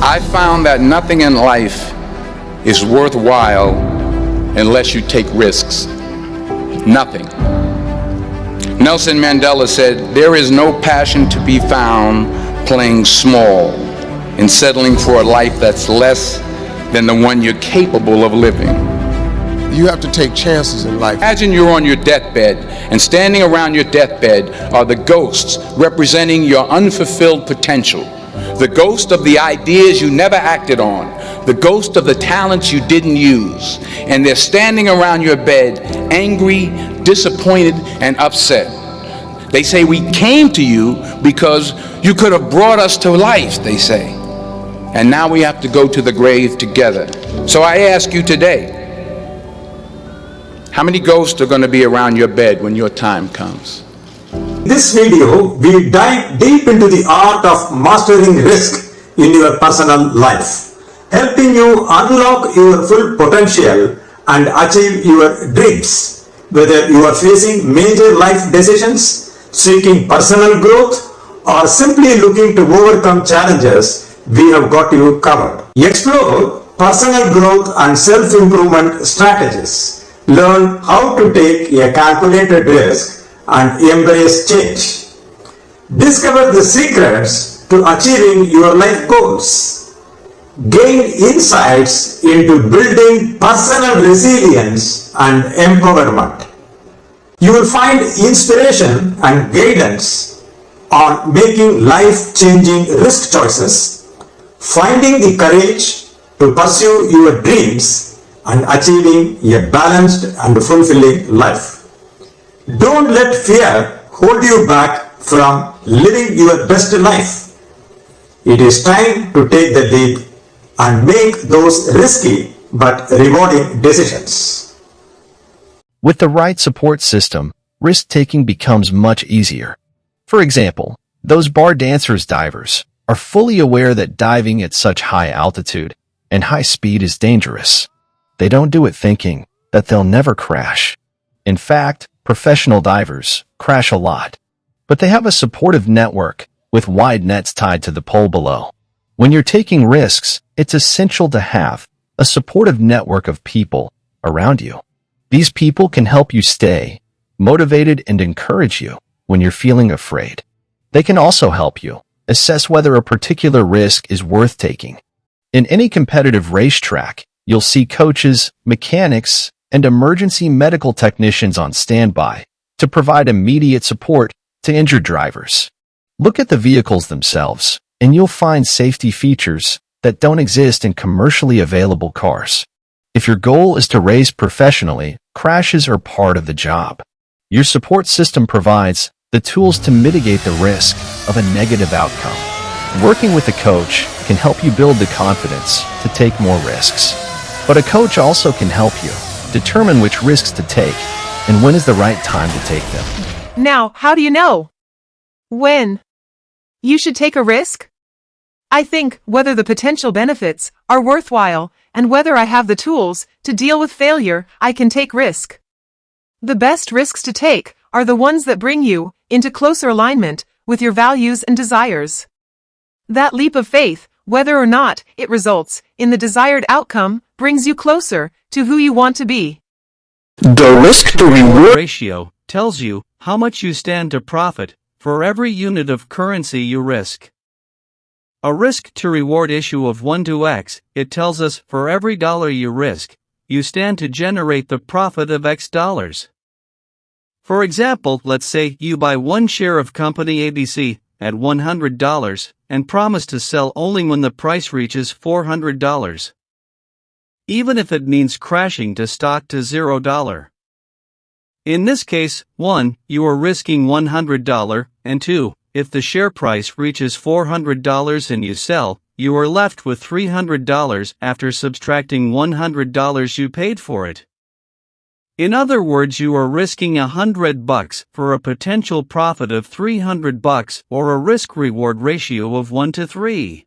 I found that nothing in life is worthwhile unless you take risks. Nothing. Nelson Mandela said, "There is no passion to be found playing small and settling for a life that's less than the one you're capable of living." You have to take chances in life. Imagine you're on your deathbed, and standing around your deathbed are the ghosts representing your unfulfilled potential. The ghost of the ideas you never acted on, the ghost of the talents you didn't use. And they're standing around your bed, angry, disappointed, and upset. They say, "We came to you because you could have brought us to life," they say. And now we have to go to the grave together. So I ask you today, how many ghosts are going to be around your bed when your time comes? In this video, we dive deep into the art of mastering risk in your personal life, helping you unlock your full potential and achieve your dreams. Whether you are facing major life decisions, seeking personal growth, or simply looking to overcome challenges, we have got you covered. Explore personal growth and self-improvement strategies. Learn how to take a calculated risk and embrace change. Discover the secrets to achieving your life goals. Gain insights into building personal resilience and empowerment. You will find inspiration and guidance on making life-changing risk choices, finding the courage to pursue your dreams, and achieving a balanced and fulfilling life. Don't let fear hold you back from living your best life. It is time to take the leap and make those risky but rewarding decisions. With the right support system, risk-taking becomes much easier. For example, those bar dancers divers are fully aware that diving at such high altitude and high speed is dangerous. They don't do it thinking that they'll never crash. In fact, professional divers crash a lot, but they have a supportive network with wide nets tied to the pole below. When you're taking risks, it's essential to have a supportive network of people around you. These people can help you stay motivated and encourage you when you're feeling afraid. They can also help you assess whether a particular risk is worth taking. In any competitive racetrack, you'll see coaches, mechanics, and emergency medical technicians on standby to provide immediate support to injured drivers. Look at the vehicles themselves, and you'll find safety features that don't exist in commercially available cars. If your goal is to race professionally, crashes are part of the job. Your support system provides the tools to mitigate the risk of a negative outcome. Working with a coach can help you build the confidence to take more risks. But a coach also can help you determine which risks to take and when is the right time to take them. Now, how do you know when you should take a risk? I think whether the potential benefits are worthwhile and whether I have the tools to deal with failure, I can take risk. The best risks to take are the ones that bring you into closer alignment with your values and desires. That leap of faith, whether or not it results in the desired outcome, brings you closer to who you want to be. The risk-to-reward ratio tells you how much you stand to profit for every unit of currency you risk. A risk-to-reward issue of 1 to X, it tells us for every dollar you risk, you stand to generate the profit of X dollars. For example, let's say you buy one share of company ABC at $100 and promise to sell only when the price reaches $400. Even if it means crashing to stock to $0. In this case, 1, you are risking $100, and 2, if the share price reaches $400 and you sell, you are left with $300 after subtracting $100 you paid for it. In other words, you are risking $100 for a potential profit of $300 or a risk-reward ratio of 1 to 3.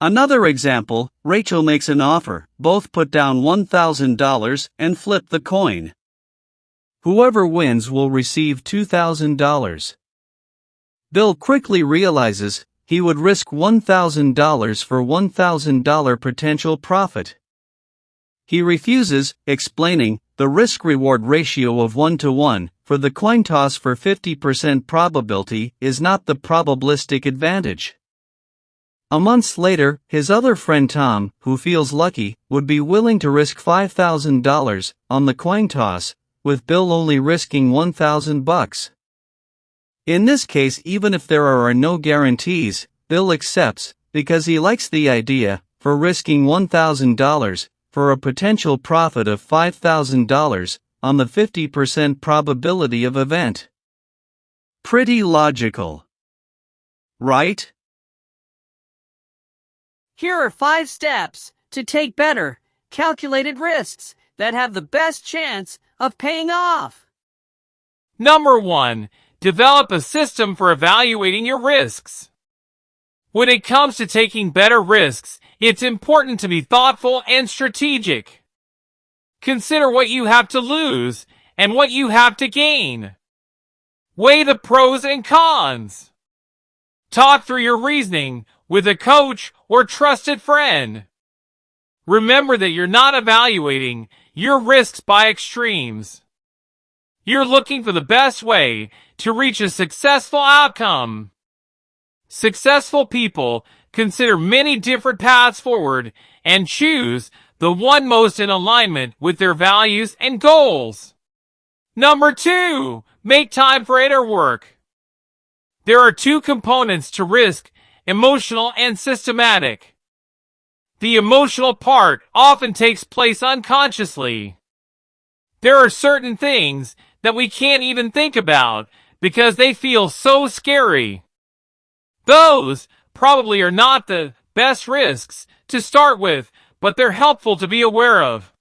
Another example, Rachel makes an offer, both put down $1,000 and flip the coin. Whoever wins will receive $2,000. Bill quickly realizes he would risk $1,000 for $1,000 potential profit. He refuses, explaining the risk-reward ratio of 1-to-1 for the coin toss for 50% probability is not the probabilistic advantage. A month later, his other friend Tom, who feels lucky, would be willing to risk $5,000 on the coin toss, with Bill only risking $1,000. In this case, even if there are no guarantees, Bill accepts, because he likes the idea, for risking $1,000 for a potential profit of $5,000 on the 50% probability of event. Pretty logical, right? Here are 5 steps to take better, calculated risks that have the best chance of paying off. Number 1. Develop a system for evaluating your risks. When it comes to taking better risks, it's important to be thoughtful and strategic. Consider what you have to lose and what you have to gain. Weigh the pros and cons. Talk through your reasoning with a coach or trusted friend. Remember that you're not evaluating your risks by extremes. You're looking for the best way to reach a successful outcome. Successful people consider many different paths forward and choose the one most in alignment with their values and goals. Number 2, make time for inner work. There are 2 components to risk, emotional and systematic. The emotional part often takes place unconsciously. There are certain things that we can't even think about because they feel so scary. Those probably are not the best risks to start with, but they're helpful to be aware of.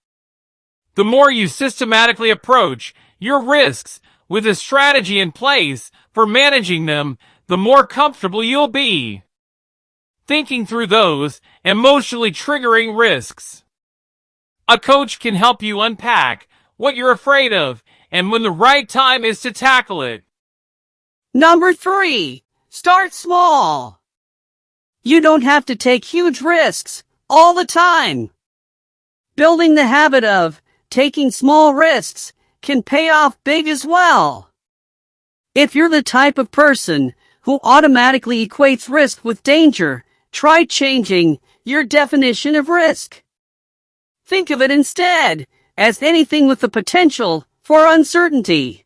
The more you systematically approach your risks with a strategy in place for managing them, the more comfortable you'll be thinking through those emotionally triggering risks. A coach can help you unpack what you're afraid of and when the right time is to tackle it. Number 3, start small. You don't have to take huge risks all the time. Building the habit of taking small risks can pay off big as well. If you're the type of person who automatically equates risk with danger, try changing your definition of risk. Think of it instead as anything with the potential for uncertainty.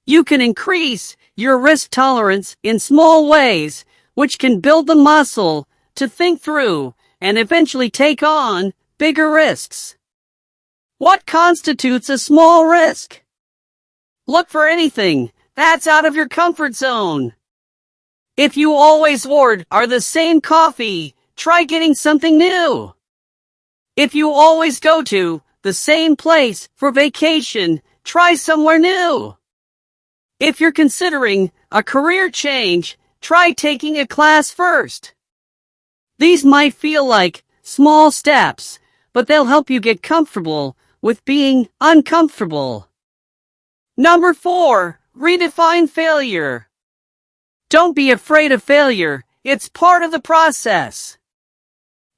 You can increase your risk tolerance in small ways, which can build the muscle to think through and eventually take on bigger risks. What constitutes a small risk? Look for anything that's out of your comfort zone. If you always order the same coffee, try getting something new. If you always go to the same place for vacation, try somewhere new. If you're considering a career change, try taking a class first. These might feel like small steps, but they'll help you get comfortable with being uncomfortable. Number 4, redefine failure. Don't be afraid of failure. It's part of the process.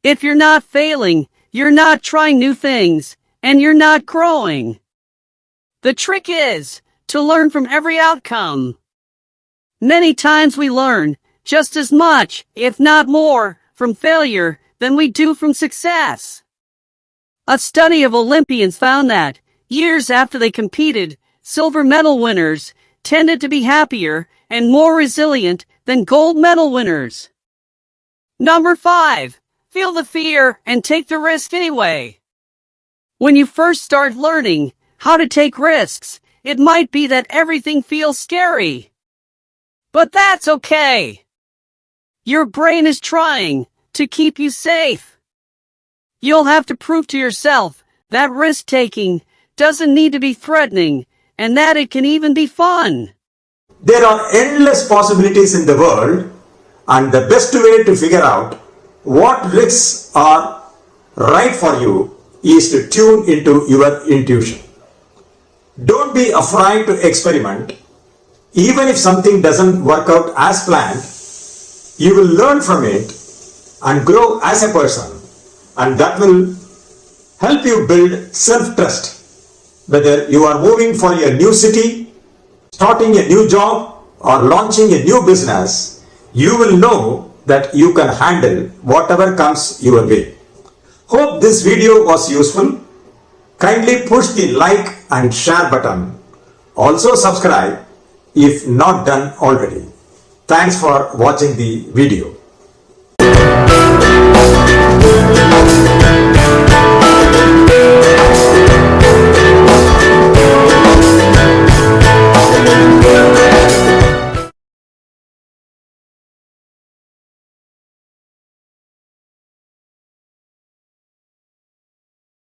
If you're not failing, you're not trying new things, and you're not growing. The trick is to learn from every outcome. Many times we learn just as much, if not more, from failure than we do from success. A study of Olympians found that, years after they competed, silver medal winners tended to be happier and more resilient than gold medal winners. Number 5, feel the fear and take the risk anyway. When you first start learning how to take risks, it might be that everything feels scary. But that's okay. Your brain is trying to keep you safe. You'll have to prove to yourself that risk-taking doesn't need to be threatening and that it can even be fun. There are endless possibilities in the world, and the best way to figure out what risks are right for you is to tune into your intuition. Don't be afraid to experiment. Even if something doesn't work out as planned, You will learn from it and grow as a person, and that will help you build self-trust. Whether you are moving for a new city, starting a new job, or launching a new business, you will know that you can handle whatever comes your way. Hope this video was useful. Kindly push the like and share button. Also subscribe if not done already. Thanks for watching the video.